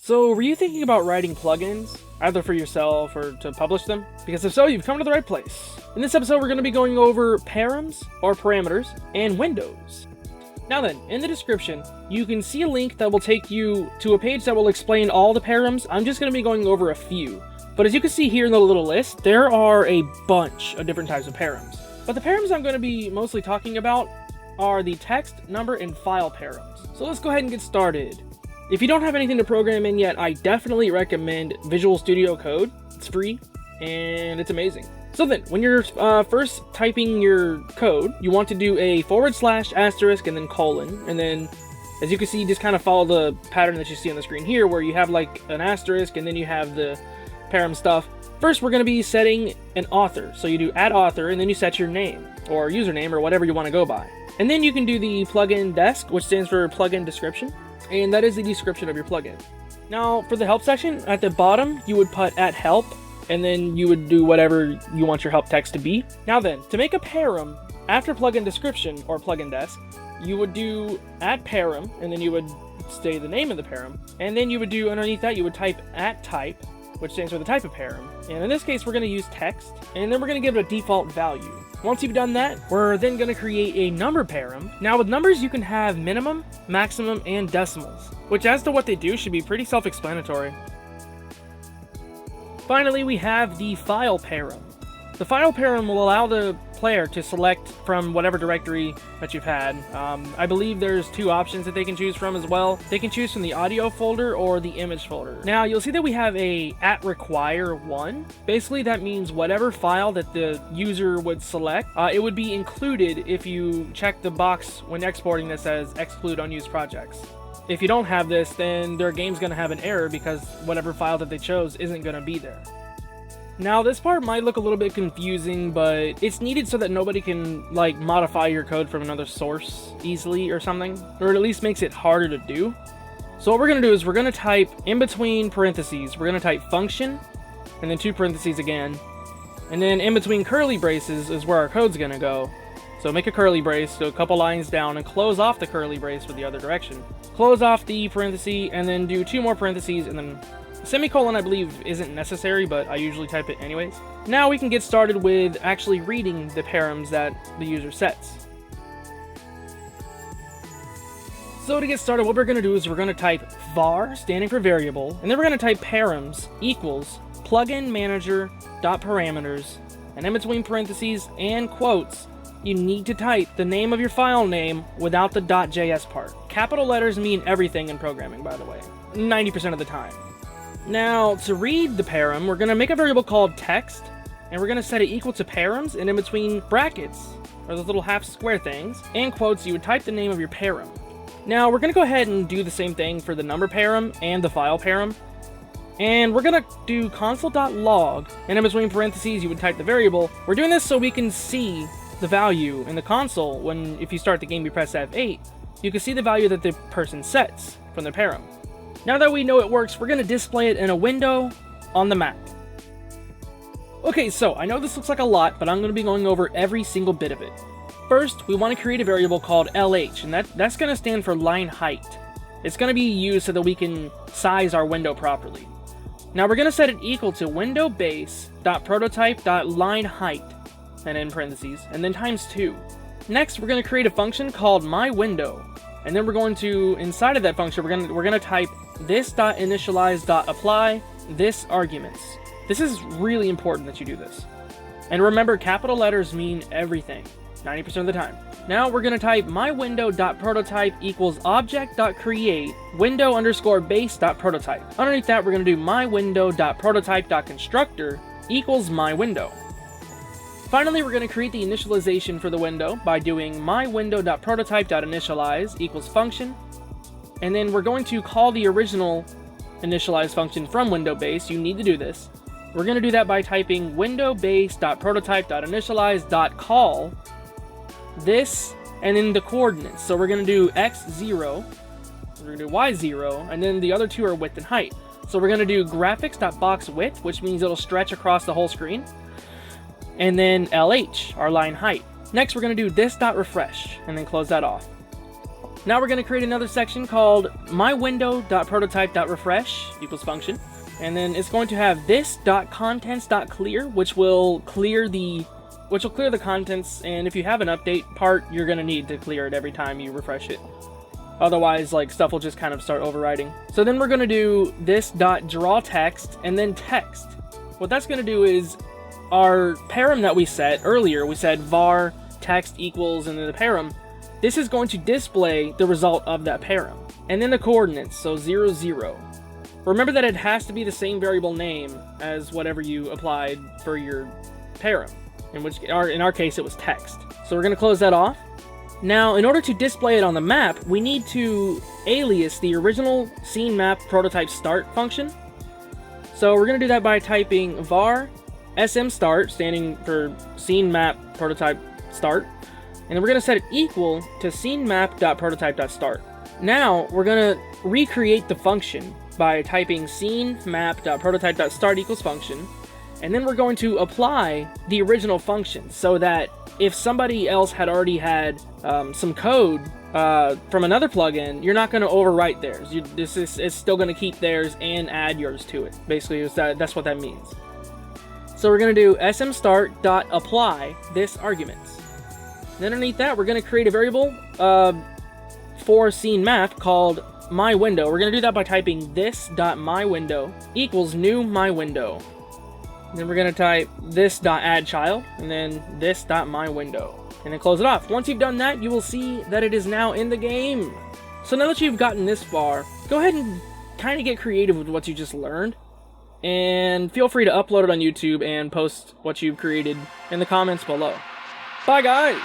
So, were you thinking about writing plugins, either for yourself or to publish them? Because if so, you've come to the right place. In this episode, we're going to be going over params, or parameters, and windows. Now then, in the description, you can see a link that will take you to a page that will explain all the params. I'm just going to be going over a few. But as you can see here in the little list, there are a bunch of different types of params. But the params I'm going to be mostly talking about are the text, number, and file params. So let's go ahead and get started. If you don't have anything to program in yet, I definitely recommend Visual Studio Code. It's free, and it's amazing. So then, when you're first typing your code, you want to do a / asterisk and then colon, and then, as you can see, just kind of follow the pattern that you see on the screen here, where you have like an asterisk, and then you have the param stuff. First, we're going to be setting an author. So you do @author, and then you set your name, or username, or whatever you want to go by. And then you can do the plugin desc, which stands for plugin description. And that is the description of your plugin. Now, for the help section, at the bottom, you would put @help, and then you would do whatever you want your help text to be. Now then, to make a param, after plugin description, or plugin desk, you would do @param, and then you would say the name of the param, and then you would do, underneath that, you would type @type, which stands for the type of param. And in this case, we're going to use text, and then we're going to give it a default value. Once you've done that, we're then going to create a number param. Now with numbers, you can have minimum, maximum, and decimals, which as to what they do should be pretty self-explanatory. Finally, we have the file param. The file param will allow the player to select from whatever directory that you've had. I believe there's two options that they can choose from as well. They can choose from the audio folder or the image folder. Now, you'll see that we have a @require1. Basically, that means whatever file that the user would select, it would be included if you check the box when exporting that says exclude unused projects. If you don't have this, then their game's going to have an error because whatever file that they chose isn't going to be there. Now, this part might look a little bit confusing, but it's needed so that nobody can, like, modify your code from another source easily or something, or it at least makes it harder to do. So what we're going to do is we're going to type in between parentheses, we're going to type function, and then 2 parentheses again, and then in between curly braces is where our code's going to go. So make a curly brace, go a couple lines down, and close off the curly brace for the other direction. Close off the parenthesis, and then do 2 more parentheses, and then semicolon, I believe, isn't necessary, but I usually type it anyways. Now we can get started with actually reading the params that the user sets. So to get started, what we're going to do is we're going to type var, standing for variable, and then we're going to type params equals plugin manager.parameters, and in between parentheses and quotes, you need to type the name of your file name without the .js part. Capital letters mean everything in programming, by the way, 90% of the time. Now, to read the param, we're going to make a variable called text, and we're going to set it equal to params, and in between brackets, or those little half square things, and quotes, you would type the name of your param. Now, we're going to go ahead and do the same thing for the number param and the file param, and we're going to do console.log, and in between parentheses, you would type the variable. We're doing this so we can see the value in the console when, if you start the game, you press F8, you can see the value that the person sets from the param. Now that we know it works, we're going to display it in a window on the Mac. Okay, so I know this looks like a lot, but I'm going to be going over every single bit of it. First, we want to create a variable called LH, and that's going to stand for line height. It's going to be used so that we can size our window properly. Now we're going to set it equal to windowbase.prototype.lineHeight, and in parentheses, and then times 2. Next, we're going to create a function called myWindow. And then we're going to, inside of that function, we're going to type this.initialize.apply this arguments. This is really important that you do this. And remember, capital letters mean everything, 90% of the time. Now we're going to type mywindow.prototype equals object.create window_base.prototype. Underneath that, we're going to do mywindow.prototype.constructor equals mywindow. Finally, we're going to create the initialization for the window by doing mywindow.prototype.initialize equals function, and then we're going to call the original initialize function from window base. You need to do this. We're going to do that by typing windowbase.prototype.initialize.call this, and then the coordinates. So we're going to do x0, we're going to do y0, and then the other 2 are width and height. So we're going to do graphics.boxWidth, which means it'll stretch across the whole screen. And then LH, our line height. Next, we're going to do this.refresh, and then close that off. Now we're going to create another section called mywindow.prototype.refresh equals function. And then it's going to have this.contents.clear, which will clear the contents, and if you have an update part, you're going to need to clear it every time you refresh it. Otherwise, like, stuff will just kind of start overwriting. So then we're going to do this.drawText and then text. What that's going to do is our param that we set earlier, we said var text equals and then the param. This is going to display the result of that param. And then the coordinates, so 0, 0. Remember that it has to be the same variable name as whatever you applied for your param, in our case it was text. So we're going to close that off. Now, in order to display it on the map, we need to alias the original scene map prototype start function. So we're going to do that by typing var smStart, standing for scene map prototype start, and then we're going to set it equal to scenemap.prototype.start. Now we're going to recreate the function by typing scenemap.prototype.start equals function, and then we're going to apply the original function so that if somebody else had already had some code from another plugin, you're not going to overwrite theirs. It's still going to keep theirs and add yours to it. Basically, that's what that means. So we're going to do smStart.apply this argument. And underneath that, we're going to create a variable for scene map called myWindow. We're going to do that by typing this.myWindow equals new myWindow. Then we're going to type this.addChild and then this.myWindow. And then close it off. Once you've done that, you will see that it is now in the game. So now that you've gotten this far, go ahead and kind of get creative with what you just learned. And feel free to upload it on YouTube and post what you've created in the comments below. Bye, guys!